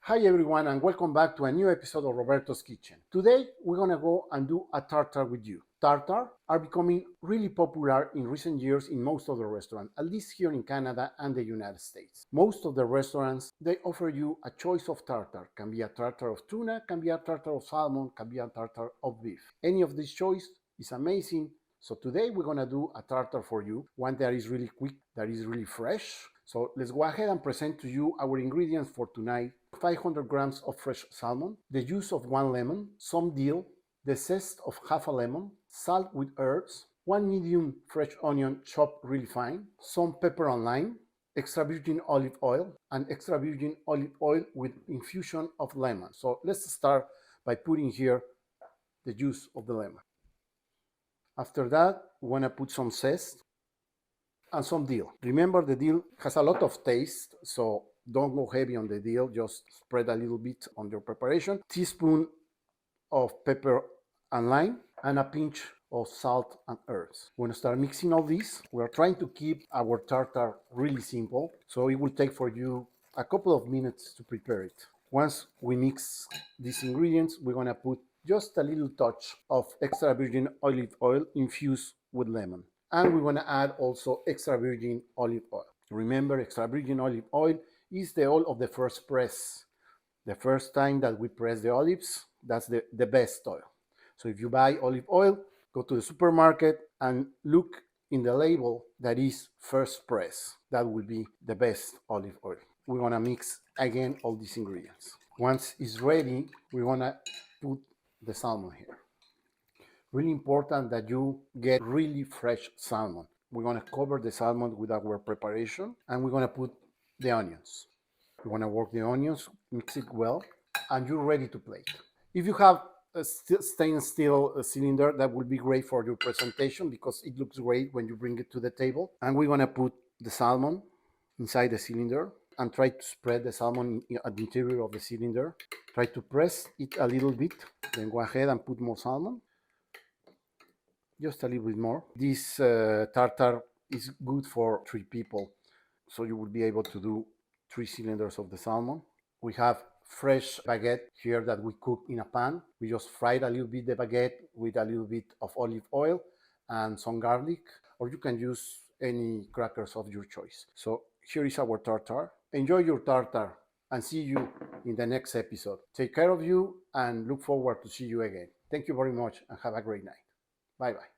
Hi everyone and welcome back to a new episode of Roberto's Kitchen. Today we're gonna go and do a tartare with you. Tartare are becoming really popular in recent years in most of the restaurants, at least here in Canada and the United States. Most of the restaurants, they offer you a choice of tartare. Can be a tartare of tuna, can be a tartare of salmon, can be a tartare of beef. Any of this choice is amazing. So today we're gonna do a tartare for you, one that is really quick, that is really fresh. So let's go ahead and present to you our ingredients for tonight. 500 grams of fresh salmon, the juice of 1 lemon, some dill, the zest of half a lemon, salt with herbs, 1 medium fresh onion chopped really fine, some pepper and lime, extra virgin olive oil, and extra virgin olive oil with infusion of lemon. So let's start by putting here the juice of the lemon. After that, we want to put some zest and some dill. Remember, the dill has a lot of taste, so don't go heavy on the dill, just spread a little bit on your preparation. Teaspoon of pepper and lime, and a pinch of salt and herbs. We're going to start mixing all this. We're trying to keep our tartare really simple, so it will take for you a couple of minutes to prepare it. Once we mix these ingredients, we're going to put just a little touch of extra virgin olive oil infused with lemon. And we're going to add also extra virgin olive oil. Remember, extra virgin olive oil is the oil of the first press. The first time that we press the olives, that's the best oil. So if you buy olive oil, go to the supermarket and look in the label that is first press. That will be the best olive oil. We're gonna mix again all these ingredients. Once it's ready, we're gonna put the salmon here. Really important that you get really fresh salmon. We're gonna cover the salmon with our preparation, and we're gonna put the onions. You want to work the onions, mix it well, and you're ready to plate. If you have a stainless steel cylinder, that will be great for your presentation because it looks great when you bring it to the table. And we're going to put the salmon inside the cylinder and try to spread the salmon at the interior of the cylinder. Try to press it a little bit, then go ahead and put more salmon. Just a little bit more. This tartare is good for 3 people, so you will be able to do 3 cylinders of the salmon. We have fresh baguette here that we cook in a pan. We just fried a little bit the baguette with a little bit of olive oil and some garlic, or you can use any crackers of your choice. So here is our tartare. Enjoy your tartare and see you in the next episode. Take care of you and look forward to see you again. Thank you very much and have a great night. Bye bye.